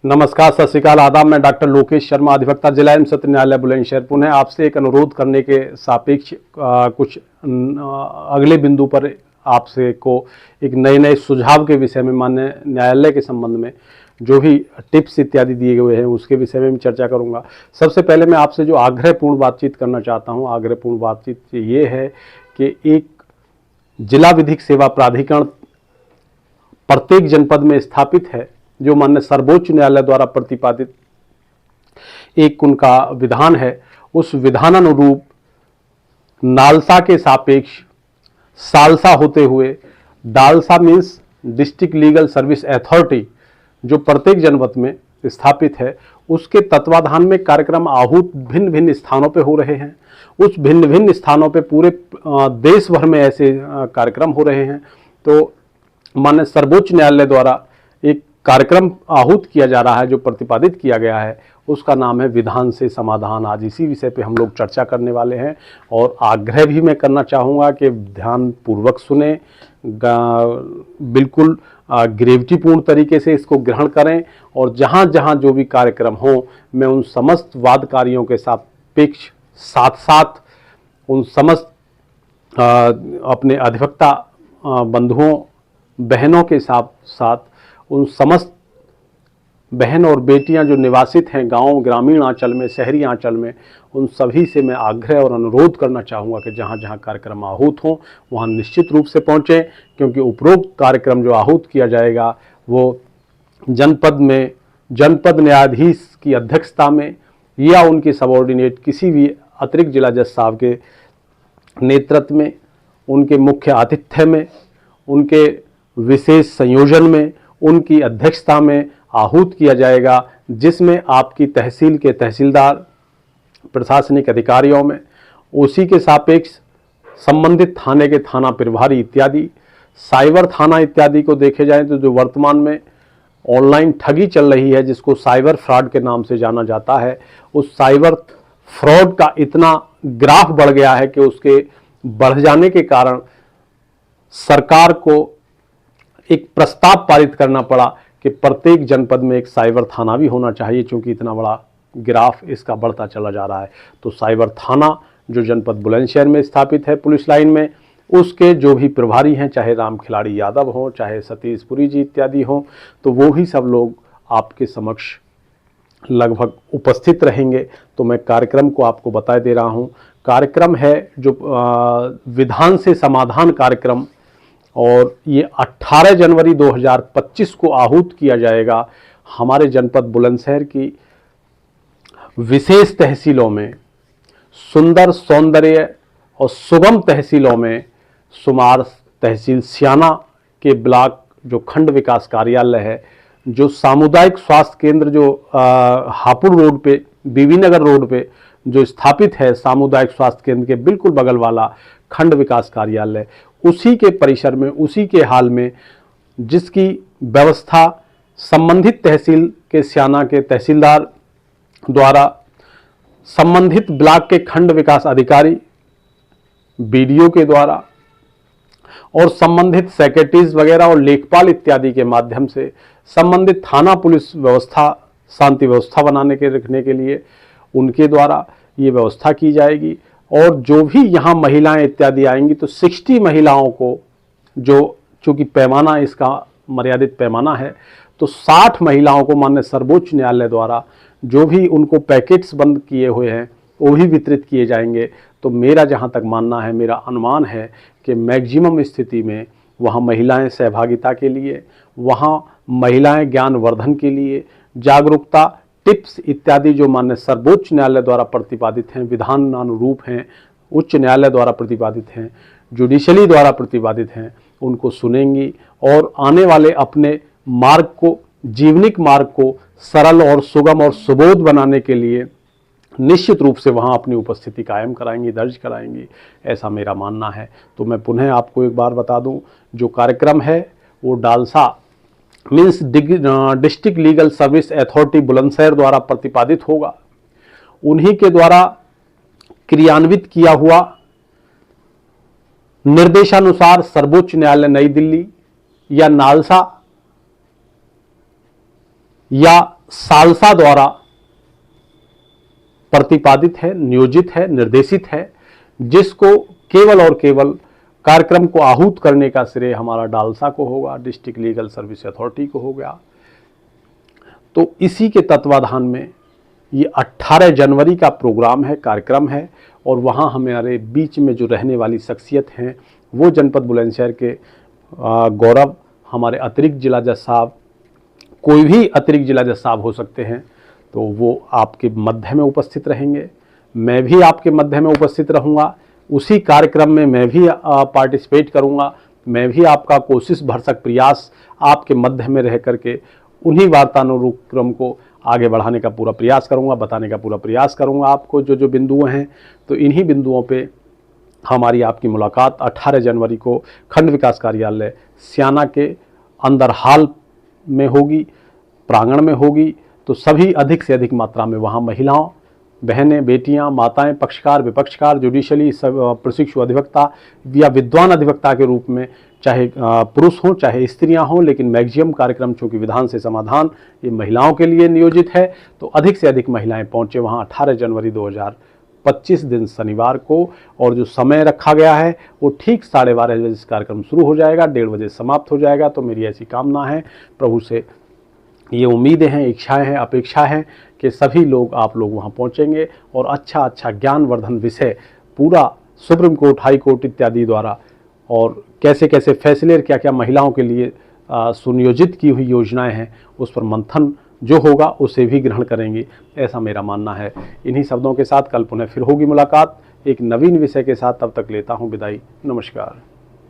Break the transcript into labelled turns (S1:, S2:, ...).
S1: नमस्कार, सत श्री अकाल, आदाब। मैं डॉक्टर लोकेश शर्मा, अधिवक्ता जिला एवं सत्र न्यायालय बुलंदशहर। पुनः आपसे एक अनुरोध करने के सापेक्ष कुछ अगले बिंदु पर आपसे को एक नए सुझाव के विषय में, माननीय न्यायालय के संबंध में जो भी टिप्स इत्यादि दिए गए हैं उसके विषय में चर्चा करूंगा। सबसे पहले मैं आपसे जो आग्रहपूर्ण बातचीत करना चाहता हूं, आग्रहपूर्ण बातचीत ये है कि एक जिला विधिक सेवा प्राधिकरण प्रत्येक जनपद में स्थापित है, जो माननीय सर्वोच्च न्यायालय द्वारा प्रतिपादित एक उनका विधान है। उस विधानानुरूप नालसा के सापेक्ष सालसा होते हुए DALSA means district legal service authority जो प्रत्येक जनपद में स्थापित है, उसके तत्वाधान में कार्यक्रम आहूत भिन्न भिन्न स्थानों पे हो रहे हैं। उस भिन्न भिन्न स्थानों पे पूरे देश भर में ऐसे कार्यक्रम हो रहे हैं। तो माननीय सर्वोच्च न्यायालय द्वारा एक कार्यक्रम आहूत किया जा रहा है, जो प्रतिपादित किया गया है, उसका नाम है विधान से समाधान। आज इसी विषय पे हम लोग चर्चा करने वाले हैं और आग्रह भी मैं करना चाहूँगा कि ध्यान पूर्वक सुने, बिल्कुल ग्रेविटीपूर्ण तरीके से इसको ग्रहण करें और जहाँ जहाँ जो भी कार्यक्रम हो, मैं उन समस्त वादकारियों के सापेक्ष साथ साथ उन समस्त अपने अधिवक्ता बंधुओं बहनों के साथ साथ उन समस्त बहन और बेटियां जो निवासित हैं गांव, ग्रामीण आंचल में, शहरी आंचल में, उन सभी से मैं आग्रह और अनुरोध करना चाहूँगा कि जहाँ जहाँ कार्यक्रम आहूत हों वहाँ निश्चित रूप से पहुँचें, क्योंकि उपरोक्त कार्यक्रम जो आहूत किया जाएगा वो जनपद में जनपद न्यायाधीश की अध्यक्षता में या उनके सबॉर्डिनेट किसी भी अतिरिक्त जिला जज साहब के नेतृत्व में, उनके मुख्य आतिथ्य में, उनके विशेष संयोजन में, उनकी अध्यक्षता में आहूत किया जाएगा, जिसमें आपकी तहसील के तहसीलदार, प्रशासनिक अधिकारियों में, उसी के सापेक्ष संबंधित थाने के थाना प्रभारी इत्यादि, साइबर थाना इत्यादि को देखे जाए तो जो वर्तमान में ऑनलाइन ठगी चल रही है, जिसको साइबर फ्रॉड के नाम से जाना जाता है, उस साइबर फ्रॉड का इतना ग्राफ बढ़ गया है कि उसके बढ़ जाने के कारण सरकार को एक प्रस्ताव पारित करना पड़ा कि प्रत्येक जनपद में एक साइबर थाना भी होना चाहिए, क्योंकि इतना बड़ा ग्राफ इसका बढ़ता चला जा रहा है। तो साइबर थाना जो जनपद बुलंदशहर में स्थापित है पुलिस लाइन में, उसके जो भी प्रभारी हैं, चाहे राम खिलाड़ी यादव हों, चाहे सतीश पुरी जी इत्यादि हों, तो वो ही सब लोग आपके समक्ष लगभग उपस्थित रहेंगे। तो मैं कार्यक्रम को आपको बता दे रहा हूँ। कार्यक्रम है जो विधान से समाधान कार्यक्रम, और ये 18 जनवरी 2025 को आहूत किया जाएगा हमारे जनपद बुलंदशहर की विशेष तहसीलों में, सुंदर, सौंदर्य और सुगम तहसीलों में, सुमार तहसील सियाना के ब्लॉक जो खंड विकास कार्यालय है, जो सामुदायिक स्वास्थ्य केंद्र जो हापुड़ रोड पे, बीबी नगर रोड पे जो स्थापित है, सामुदायिक स्वास्थ्य केंद्र के बिल्कुल बगल वाला खंड विकास कार्यालय, उसी के परिसर में, उसी के हाल में, जिसकी व्यवस्था संबंधित तहसील के सियाना के तहसीलदार द्वारा संबंधित ब्लॉक के खंड विकास अधिकारी, बीडीओ के द्वारा और संबंधित सेक्रेटरीज वगैरह और लेखपाल इत्यादि के माध्यम से संबंधित थाना पुलिस व्यवस्था, शांति व्यवस्था बनाने के रखने के लिए उनके द्वारा ये व्यवस्था की जाएगी। और जो भी यहाँ महिलाएं इत्यादि आएंगी तो 60 महिलाओं को, जो चूँकि पैमाना इसका मर्यादित पैमाना है, तो 60 महिलाओं को माननीय सर्वोच्च न्यायालय द्वारा जो भी उनको पैकेट्स बंद किए हुए हैं वो भी वितरित किए जाएंगे। तो मेरा जहाँ तक मानना है, मेरा अनुमान है कि मैक्सिमम स्थिति में वहाँ महिलाएं सहभागिता के लिए, वहाँ महिलाएं ज्ञानवर्धन के लिए, जागरूकता टिप्स इत्यादि जो माननीय सर्वोच्च न्यायालय द्वारा प्रतिपादित हैं, विधान अनुरूप हैं, उच्च न्यायालय द्वारा प्रतिपादित हैं, जुडिशली द्वारा प्रतिपादित हैं, उनको सुनेंगी और आने वाले अपने मार्ग को, जीवनिक मार्ग को सरल और सुगम और सुबोध बनाने के लिए निश्चित रूप से वहाँ अपनी उपस्थिति कायम कराएंगी, दर्ज कराएंगी, ऐसा मेरा मानना है। तो मैं पुनः आपको एक बार बता दूं, जो कार्यक्रम है वो DALSA means district legal service authority Bulandshahr द्वारा प्रतिपादित होगा। उन्हीं के द्वारा क्रियान्वित किया हुआ निर्देशानुसार सर्वोच्च न्यायालय नई दिल्ली या नालसा या सालसा द्वारा प्रतिपादित है, नियोजित है, निर्देशित है, जिसको केवल और केवल कार्यक्रम को आहूत करने का श्रेय हमारा डालसा को होगा, डिस्ट्रिक्ट लीगल सर्विस अथॉरिटी को हो गया। तो इसी के तत्वाधान में ये 18 जनवरी का प्रोग्राम है, कार्यक्रम है, और वहाँ हमारे बीच में जो रहने वाली शख्सियत हैं वो जनपद बुलंदशहर के गौरव, हमारे अतिरिक्त जिला जज साहब, कोई भी अतिरिक्त जिला जज साहब हो सकते हैं, तो वो आपके मध्य में उपस्थित रहेंगे। मैं भी आपके मध्य में उपस्थित रहूँगा, उसी कार्यक्रम में मैं भी पार्टिसिपेट करूँगा। मैं भी आपका कोशिश भरसक प्रयास आपके मध्य में रह करके उन्हीं वार्तानुक्रम को आगे बढ़ाने का पूरा प्रयास करूँगा, बताने का पूरा प्रयास करूँगा आपको जो जो बिंदु हैं। तो इन्हीं बिंदुओं पे हमारी आपकी मुलाकात 18 जनवरी को खंड विकास कार्यालय स्याना के अंदर हाल में होगी, प्रांगण में होगी। तो सभी अधिक से अधिक मात्रा में वहाँ महिलाओं, बहनें, बेटियां, माताएं, पक्षकार, विपक्षकार, जुडिशली प्रशिक्षु अधिवक्ता या विद्वान अधिवक्ता के रूप में, चाहे पुरुष हों चाहे स्त्रियां हों, लेकिन मैक्सिमम कार्यक्रम चूँकि विधान से समाधान ये महिलाओं के लिए नियोजित है, तो अधिक से अधिक महिलाएं पहुँचे वहाँ 18 जनवरी 2025 दिन शनिवार को। और जो समय रखा गया है वो ठीक 12:30 बजे से कार्यक्रम शुरू हो जाएगा, 1:30 बजे समाप्त हो जाएगा। तो मेरी ऐसी कामना है, प्रभु से ये उम्मीदें हैं, इच्छाएं हैं, अपेक्षा है कि सभी लोग, आप लोग वहाँ पहुँचेंगे और अच्छा अच्छा ज्ञानवर्धन विषय पूरा सुप्रीम कोर्ट, हाई कोर्ट इत्यादि द्वारा, और कैसे कैसे फैसले, क्या क्या महिलाओं के लिए सुनियोजित की हुई योजनाएं हैं, उस पर मंथन जो होगा उसे भी ग्रहण करेंगे, ऐसा मेरा मानना है। इन्हीं शब्दों के साथ कल पुनः फिर होगी मुलाकात एक नवीन विषय के साथ। तब तक लेता हूँ विदाई, नमस्कार।